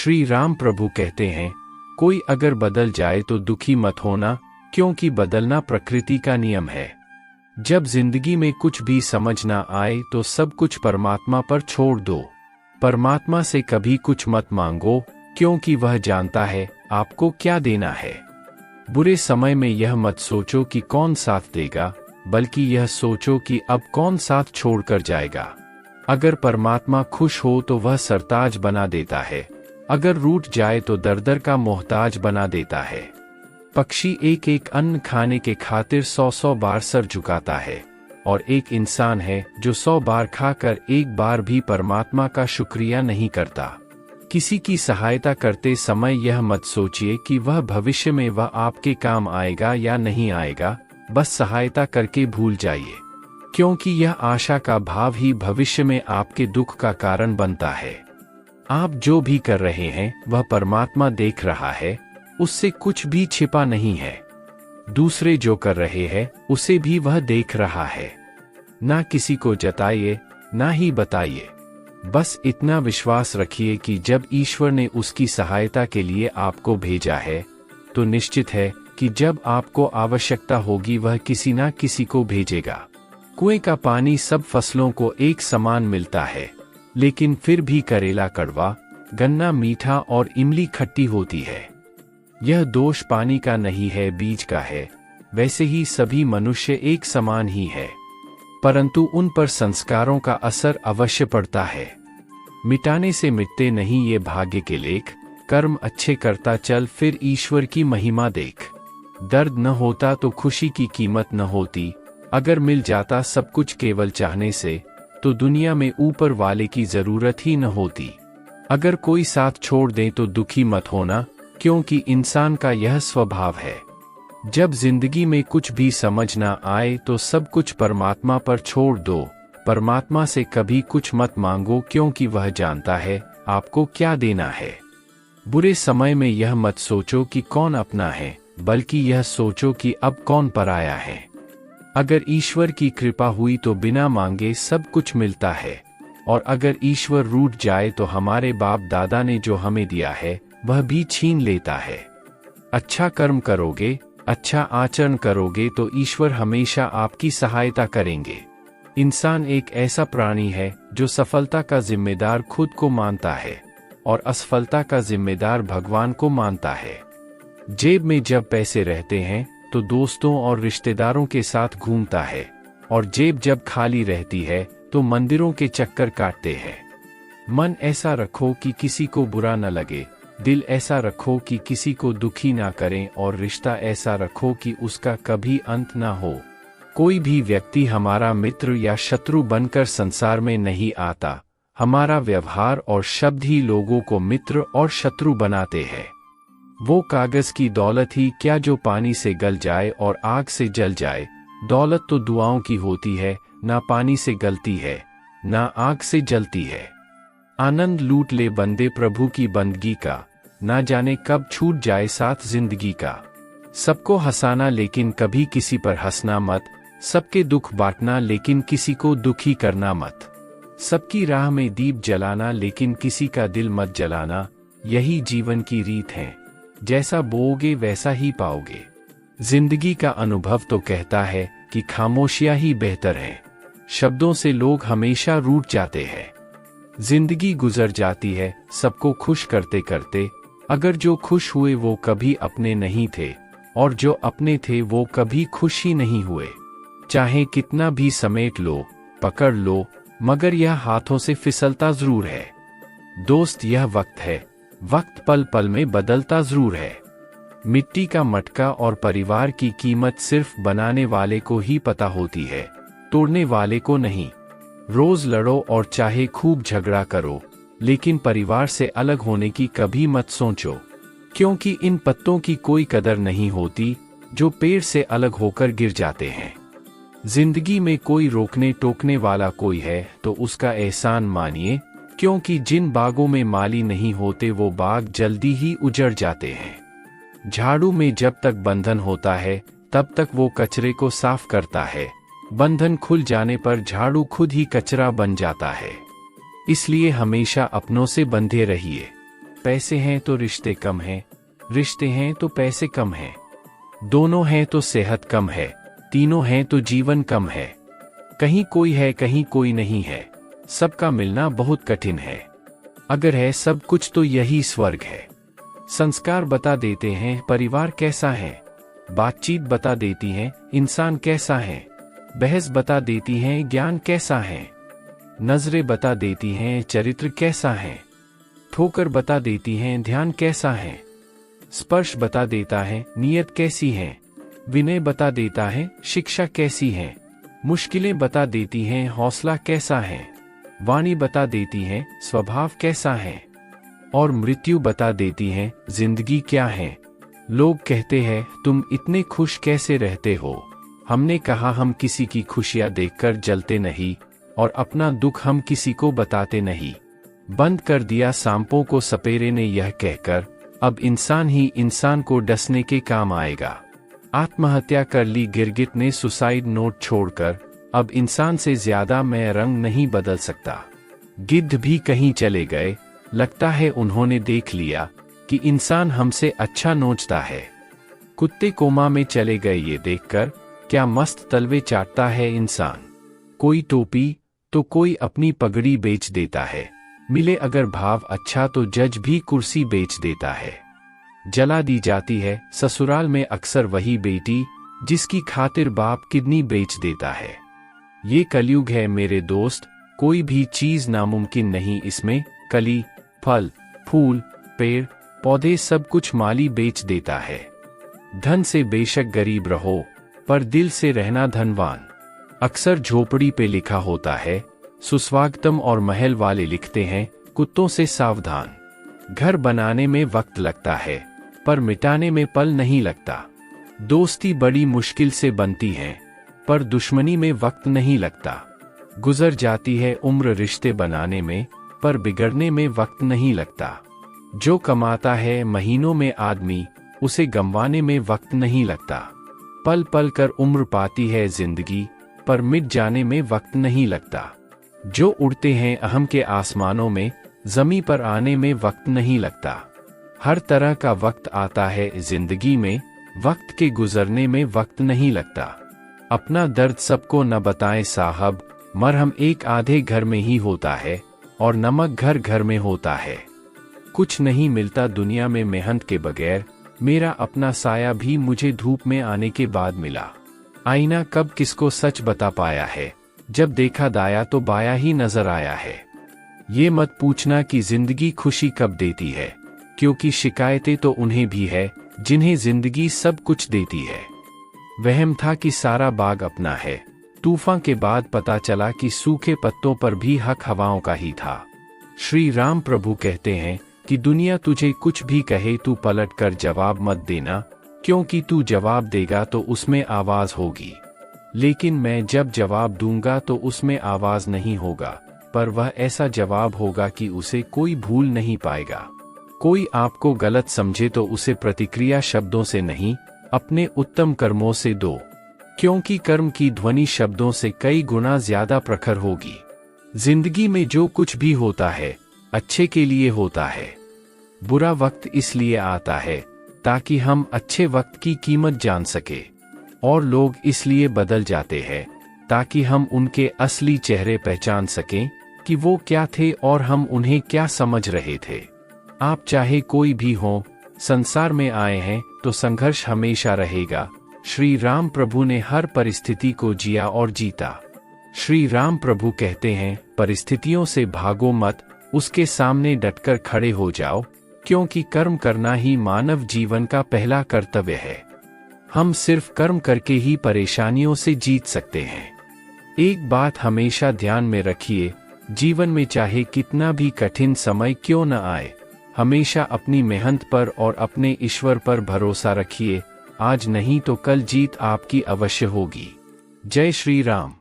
श्री राम प्रभु कहते हैं, कोई अगर बदल जाए तो दुखी मत होना, क्योंकि बदलना प्रकृति का नियम है। जब जिंदगी में कुछ भी समझ ना आए तो सब कुछ परमात्मा पर छोड़ दो। परमात्मा से कभी कुछ मत मांगो, क्योंकि वह जानता है आपको क्या देना है। बुरे समय में यह मत सोचो कि कौन साथ देगा, बल्कि यह सोचो कि अब कौन साथ छोड़कर जाएगा। अगर परमात्मा खुश हो तो वह सरताज बना देता है, अगर रूठ जाए तो दर का मोहताज बना देता है। पक्षी एक एक अन्न खाने के खातिर 100 बार सर झुकाता है, और एक इंसान है जो 100 बार खाकर एक बार भी परमात्मा का शुक्रिया नहीं करता। किसी की सहायता करते समय यह मत सोचिए कि वह भविष्य में वह आपके काम आएगा या नहीं आएगा, बस सहायता करके भूल जाइए, क्योंकि यह आशा का भाव ही भविष्य में आपके दुख का कारण बनता है। आप जो भी कर रहे हैं वह परमात्मा देख रहा है, उससे कुछ भी छिपा नहीं है। दूसरे जो कर रहे हैं उसे भी वह देख रहा है। ना किसी को जताइए, ना ही बताइए, बस इतना विश्वास रखिए कि जब ईश्वर ने उसकी सहायता के लिए आपको भेजा है, तो निश्चित है कि जब आपको आवश्यकता होगी वह किसी ना किसी को भेजेगा। कुएं का पानी सब फसलों को एक समान मिलता है, लेकिन फिर भी करेला कड़वा, गन्ना मीठा और इमली खट्टी होती है। यह दोष पानी का नहीं है, बीज का है। वैसे ही सभी मनुष्य एक समान ही है, परंतु उन पर संस्कारों का असर अवश्य पड़ता है। मिटाने से मिटते नहीं ये भाग्य के लेख, कर्म अच्छे करता चल फिर ईश्वर की महिमा देख। दर्द न होता तो खुशी की कीमत न होती, अगर मिल जाता सब कुछ केवल चाहने से, तो दुनिया में ऊपर वाले की जरूरत ही न होती। अगर कोई साथ छोड़ दे तो दुखी मत होना, क्योंकि इंसान का यह स्वभाव है। जब जिंदगी में कुछ भी समझ ना आए तो सब कुछ परमात्मा पर छोड़ दो। परमात्मा से कभी कुछ मत मांगो, क्योंकि वह जानता है आपको क्या देना है। बुरे समय में यह मत सोचो कि कौन अपना है, बल्कि यह सोचो कि अब कौन पराया है। अगर ईश्वर की कृपा हुई तो बिना मांगे सब कुछ मिलता है, और अगर ईश्वर रूठ जाए तो हमारे बाप दादा ने जो हमें दिया है वह भी छीन लेता है। अच्छा कर्म करोगे, अच्छा आचरण करोगे तो ईश्वर हमेशा आपकी सहायता करेंगे। इंसान एक ऐसा प्राणी है जो सफलता का जिम्मेदार खुद को मानता है और असफलता का जिम्मेदार भगवान को मानता है। जेब में जब पैसे रहते हैं तो दोस्तों और रिश्तेदारों के साथ घूमता है, और जेब जब खाली रहती है तो मंदिरों के चक्कर काटते हैं। मन ऐसा रखो कि किसी को बुरा न लगे, दिल ऐसा रखो कि किसी को दुखी ना करें, और रिश्ता ऐसा रखो कि उसका कभी अंत ना हो। कोई भी व्यक्ति हमारा मित्र या शत्रु बनकर संसार में नहीं आता, हमारा व्यवहार और शब्द ही लोगों को मित्र और शत्रु बनाते हैं। वो कागज की दौलत ही क्या जो पानी से गल जाए और आग से जल जाए। दौलत तो दुआओं की होती है, ना पानी से गलती है, ना आग से जलती है। आनंद लूट ले बंदे प्रभु की बंदगी का, ना जाने कब छूट जाए साथ जिंदगी का। सबको हंसाना लेकिन कभी किसी पर हंसना मत, सबके दुख बांटना लेकिन किसी को दुखी करना मत। सबकी राह में दीप जलाना लेकिन किसी का दिल मत जलाना। यही जीवन की रीत है, जैसा बोओगे वैसा ही पाओगे। जिंदगी का अनुभव तो कहता है कि खामोशियां ही बेहतर है। शब्दों से लोग हमेशा रूठ जाते हैं। जिंदगी गुजर जाती है सबको खुश करते करते, अगर जो खुश हुए वो कभी अपने नहीं थे, और जो अपने थे वो कभी खुश ही नहीं हुए। चाहे कितना भी समेट लो, पकड़ लो, मगर यह हाथों से फिसलता जरूर है। दोस्त यह वक्त है, वक्त पल पल में बदलता जरूर है। मिट्टी का मटका और परिवार की कीमत सिर्फ बनाने वाले को ही पता होती है, तोड़ने वाले को नहीं। रोज लड़ो और चाहे खूब झगड़ा करो, लेकिन परिवार से अलग होने की कभी मत सोचो, क्योंकि इन पत्तों की कोई कदर नहीं होती जो पेड़ से अलग होकर गिर जाते हैं। जिंदगी में कोई रोकने टोकने वाला कोई है तो उसका एहसान मानिए, क्योंकि जिन बागों में माली नहीं होते वो बाग जल्दी ही उजड़ जाते हैं। झाड़ू में जब तक बंधन होता है तब तक वो कचरे को साफ करता है, बंधन खुल जाने पर झाड़ू खुद ही कचरा बन जाता है। इसलिए हमेशा अपनों से बंधे रहिए। पैसे हैं तो रिश्ते कम हैं, रिश्ते हैं तो पैसे कम हैं, दोनों हैं तो सेहत कम है, तीनों हैं तो जीवन कम है। कहीं कोई है कहीं कोई नहीं है, सबका मिलना बहुत कठिन है। अगर है सब कुछ तो यही स्वर्ग है। संस्कार बता देते हैं परिवार कैसा है, बातचीत बता देती है इंसान कैसा है, बहस बता देती हैं ज्ञान कैसा है, नजरें बता देती हैं चरित्र कैसा है, ठोकर बता देती हैं ध्यान कैसा है, स्पर्श बता देता है नीयत कैसी है, विनय बता देता है शिक्षा कैसी है, मुश्किलें बता देती हैं हौसला कैसा है, वाणी बता देती है स्वभाव कैसा है, और मृत्यु बता देती है जिंदगी क्या है। लोग कहते हैं तुम इतने खुश कैसे रहते हो। हमने कहा हम किसी की खुशियां देखकर जलते नहीं और अपना दुख हम किसी को बताते नहीं। बंद कर दिया सांपों को सपेरे ने यह कहकर, अब इंसान ही इंसान को डसने के काम आएगा। आत्महत्या कर ली गिरगिट ने सुसाइड नोट छोड़कर, अब इंसान से ज्यादा मैं रंग नहीं बदल सकता। गिद्ध भी कहीं चले गए, लगता है उन्होंने देख लिया कि इंसान हमसे अच्छा नोचता है। कुत्ते कोमा में चले गए ये देखकर, क्या मस्त तलवे चाटता है इंसान। कोई टोपी तो कोई अपनी पगड़ी बेच देता है, मिले अगर भाव अच्छा तो जज भी कुर्सी बेच देता है। जला दी जाती है ससुराल में अक्सर वही बेटी जिसकी खातिर बाप किडनी बेच देता है। ये कलयुग है मेरे दोस्त, कोई भी चीज नामुमकिन नहीं इसमें। कली, फल, फूल, पेड़, पौधे सब कुछ माली बेच देता है। धन से बेशक गरीब रहो, पर दिल से रहना धनवान। अक्सर झोपड़ी पे लिखा होता है सुस्वागतम और महल वाले लिखते हैं कुत्तों से सावधान। घर बनाने में वक्त लगता है, पर मिटाने में पल नहीं लगता। दोस्ती बड़ी मुश्किल से बनती है, पर दुश्मनी में वक्त नहीं लगता। गुजर जाती है उम्र रिश्ते बनाने में, पर बिगड़ने में वक्त नहीं लगता। जो कमाता है महीनों में आदमी, उसे गंवाने में वक्त नहीं लगता। पल पल कर उम्र पाती है जिंदगी, पर मिट जाने में वक्त नहीं लगता। जो उड़ते हैं अहम के आसमानों में, जमी पर आने में वक्त नहीं लगता। हर तरह का वक्त आता है जिंदगी में, वक्त के गुजरने में वक्त नहीं लगता। अपना दर्द सबको न बताएं साहब, मरहम एक आधे घर में ही होता है और नमक घर घर में होता है। कुछ नहीं मिलता दुनिया में मेहनत के बगैर, मेरा अपना साया भी मुझे धूप में आने के बाद मिला। आईना कब किसको सच बता पाया है, जब देखा दाया तो बाया ही नजर आया है। ये मत पूछना कि जिंदगी खुशी कब देती है, क्योंकि शिकायतें तो उन्हें भी है जिन्हें जिंदगी सब कुछ देती है। वहम था कि सारा बाग अपना है, तूफान के बाद पता चला कि सूखे पत्तों पर भी हक हवाओं का ही था। श्री राम प्रभु कहते हैं कि दुनिया तुझे कुछ भी कहे तू पलट कर जवाब मत देना, क्योंकि तू जवाब देगा तो उसमें आवाज होगी, लेकिन मैं जब जवाब दूंगा तो उसमें आवाज नहीं होगा, पर वह ऐसा जवाब होगा कि उसे कोई भूल नहीं पाएगा। कोई आपको गलत समझे तो उसे प्रतिक्रिया शब्दों से नहीं, अपने उत्तम कर्मों से दो, क्योंकि कर्म की ध्वनि शब्दों से कई गुना ज्यादा प्रखर होगी। जिंदगी में जो कुछ भी होता है अच्छे के लिए होता है। बुरा वक्त इसलिए आता है ताकि हम अच्छे वक्त की कीमत जान सके, और लोग इसलिए बदल जाते हैं ताकि हम उनके असली चेहरे पहचान सकें कि वो क्या थे और हम उन्हें क्या समझ रहे थे। आप चाहे कोई भी हो, संसार में आए हैं तो संघर्ष हमेशा रहेगा। श्री राम प्रभु ने हर परिस्थिति को जिया और जीता। श्री राम प्रभु कहते हैं परिस्थितियों से भागो मत, उसके सामने डटकर खड़े हो जाओ, क्योंकि कर्म करना ही मानव जीवन का पहला कर्तव्य है। हम सिर्फ कर्म करके ही परेशानियों से जीत सकते हैं। एक बात हमेशा ध्यान में रखिए, जीवन में चाहे कितना भी कठिन समय क्यों न आए, हमेशा अपनी मेहनत पर और अपने ईश्वर पर भरोसा रखिए। आज नहीं तो कल जीत आपकी अवश्य होगी। जय श्री राम।